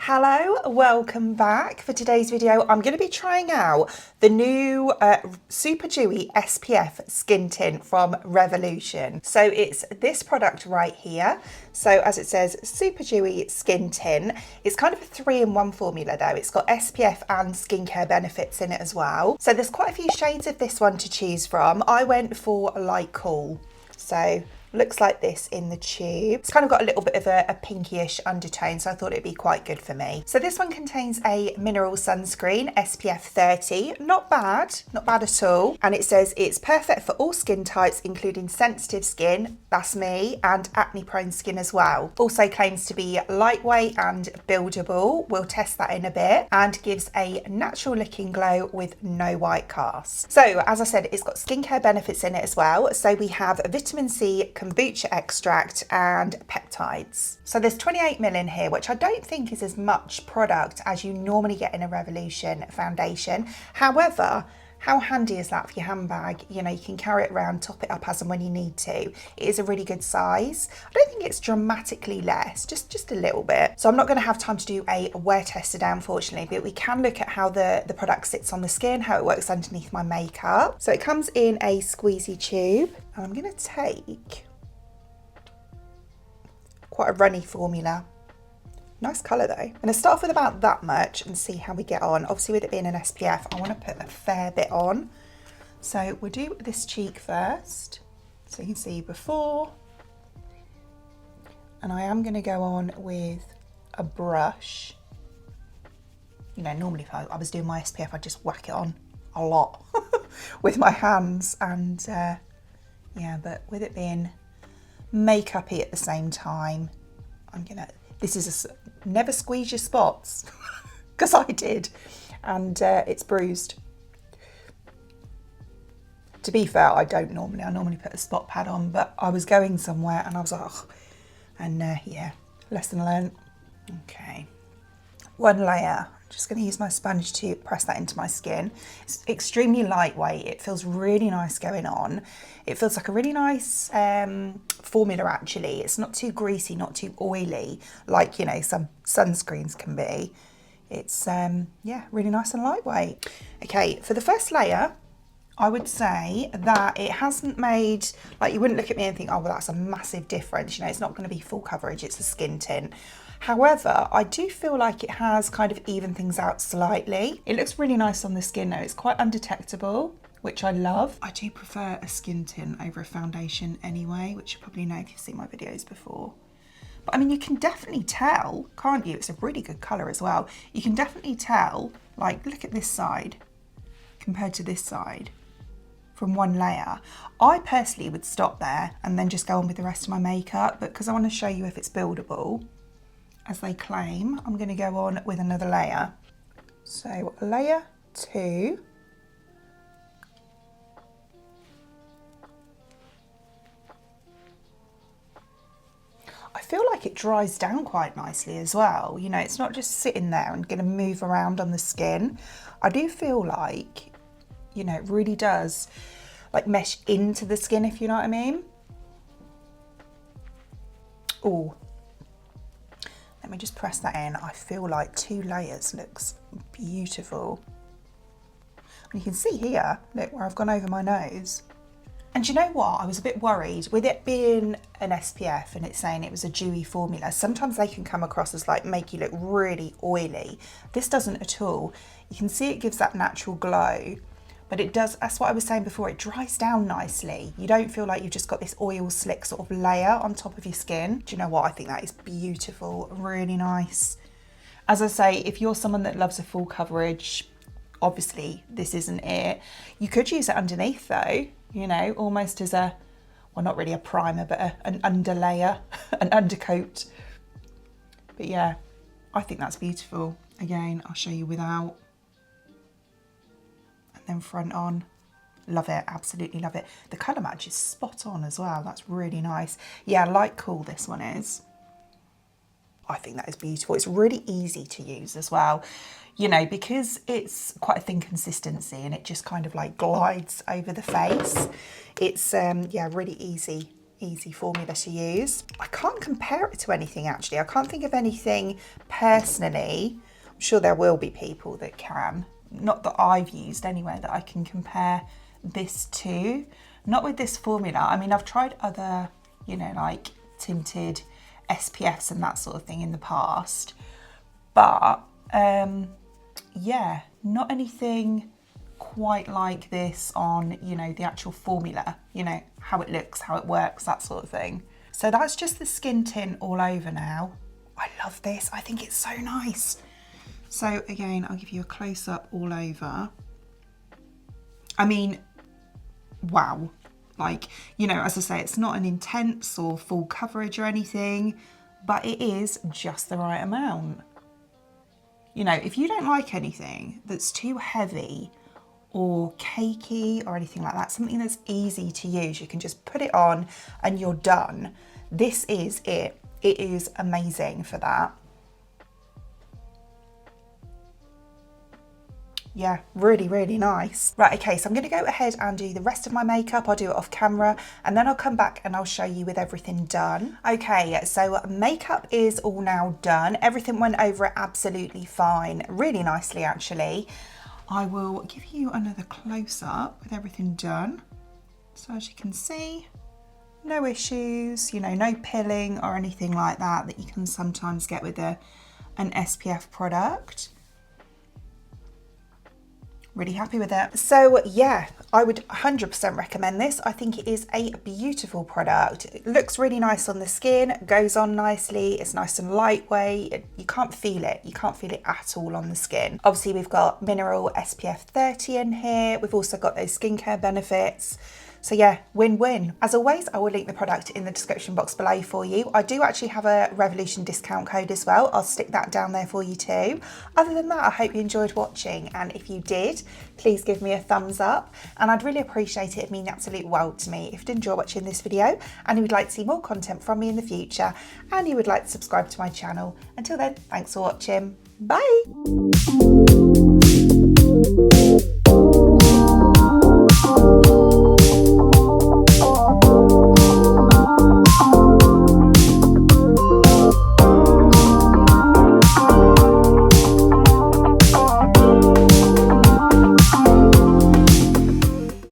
Hello, welcome back. For today's video, I'm going to be trying out the new Superdewy SPF skin tint from Revolution. So it's this product right here. So as it says, Superdewy skin tint. It's kind of a 3-in-1 formula though. It's got SPF and skincare benefits in it as well. So there's quite a few shades of this one to choose from. I went for light cool. So looks like this in the tube. It's kind of got a little bit of a pinkyish undertone, so I thought it'd be quite good for me. So this one contains a mineral sunscreen, SPF 30. Not bad at all. And it says it's perfect for all skin types, including sensitive skin, that's me, and acne prone skin as well. Also claims to be lightweight and buildable. We'll test that in a bit. And gives a natural looking glow with no white cast. So as I said, it's got skincare benefits in it as well. So we have vitamin C, kombucha extract and peptides. So there's 28 ml in here, which I don't think is as much product as you normally get in a Revolution foundation. However, how handy is that for your handbag? You know, you can carry it around, top it up as and when you need to. It is a really good size. I don't think it's dramatically less, just a little bit. So I'm not going to have time to do a wear test today, unfortunately, but we can look at how the product sits on the skin, how it works underneath my makeup. So it comes in a squeezy tube, and I'm going to take quite a runny formula. Nice colour though. I'm going to start off with about that much and see how we get on. Obviously with it being an SPF, I want to put a fair bit on. So we'll do this cheek first. So you can see before. And I am going to go on with a brush. You know, normally if I was doing my SPF, I'd just whack it on a lot with my hands. And yeah, but with it being makeup-y at the same time, I'm going to... This is never squeeze your spots, because I did, and it's bruised. To be fair, I normally put a spot pad on, but I was going somewhere and I was like, oh, and yeah, lesson learned. Okay, one layer. I'm just going to use my sponge to press that into my skin. It's extremely lightweight. It feels really nice going on. It feels like a really nice formula actually. It's not too greasy, not too oily, like, you know, some sunscreens can be. It's, yeah, really nice and lightweight. Okay, for the first layer, I would say that it hasn't made, like, you wouldn't look at me and think, oh, well, that's a massive difference. You know, it's not going to be full coverage, it's a skin tint. However, I do feel like it has kind of evened things out slightly. It looks really nice on the skin though. It's quite undetectable, which I love. I do prefer a skin tint over a foundation anyway, which you probably know if you've seen my videos before. But I mean, you can definitely tell, can't you? It's a really good colour as well. You can definitely tell, like, look at this side compared to this side from one layer. I personally would stop there and then just go on with the rest of my makeup, but because I want to show you if it's buildable, as they claim, I'm going to go on with another layer. So layer 2. I feel like it dries down quite nicely as well. You know, it's not just sitting there and going to move around on the skin. I do feel like, you know, it really does like mesh into the skin, if you know what I mean. Oh. Let me just press that in. I feel like 2 layers looks beautiful. And you can see here, look where I've gone over my nose. And you know what? I was a bit worried with it being an SPF and it's saying it was a dewy formula. Sometimes they can come across as like make you look really oily. This doesn't at all. You can see it gives that natural glow. But it does, that's what I was saying before, it dries down nicely. You don't feel like you've just got this oil slick sort of layer on top of your skin. Do you know what? I think that is beautiful, really nice. As I say, if you're someone that loves a full coverage, obviously this isn't it. You could use it underneath though, you know, almost as a, well, not really a primer, but an underlayer, an undercoat. But yeah, I think that's beautiful. Again, I'll show you without. Then front on. Love it, absolutely love it. The colour match is spot on as well. That's really nice. Yeah, light cool this one is. I think that is beautiful. It's really easy to use as well. You know, because it's quite a thin consistency and it just kind of like glides over the face. It's, yeah, really easy easy formula to use. I can't compare it to anything actually. I can't think of anything personally. I'm sure there will be people that can. Not that I've used anyway that I can compare this to. Not with this formula. I mean, I've tried other, you know, like tinted SPFs and that sort of thing in the past. But yeah, not anything quite like this on, you know, the actual formula, you know, how it looks, how it works, that sort of thing. So that's just the skin tint all over now. I love this. I think it's so nice. So again, I'll give you a close up all over. I mean, wow. Like, you know, as I say, it's not an intense or full coverage or anything, but it is just the right amount. You know, if you don't like anything that's too heavy or cakey or anything like that, something that's easy to use, you can just put it on and you're done. This is it. It is amazing for that. Yeah, really, really nice. Right, okay, so I'm gonna go ahead and do the rest of my makeup. I'll do it off camera and then I'll come back and I'll show you with everything done. Okay, so makeup is all now done. Everything went over it absolutely fine, really nicely actually. I will give you another close up with everything done. So as you can see, no issues, you know, no pilling or anything like that that you can sometimes get with an SPF product. Really happy with it. So yeah, I would 100% recommend this. I think it is a beautiful product. It looks really nice on the skin, goes on nicely, it's nice and lightweight. You can't feel it. You can't feel it at all on the skin. Obviously we've got mineral SPF 30 in here. We've also got those skincare benefits. So yeah, win-win. As always, I will link the product in the description box below for you. I do actually have a Revolution discount code as well. I'll stick that down there for you too. Other than that, I hope you enjoyed watching. And if you did, please give me a thumbs up. And I'd really appreciate it. It'd mean the absolute world to me if you did enjoy watching this video and you would like to see more content from me in the future and you would like to subscribe to my channel. Until then, thanks for watching. Bye.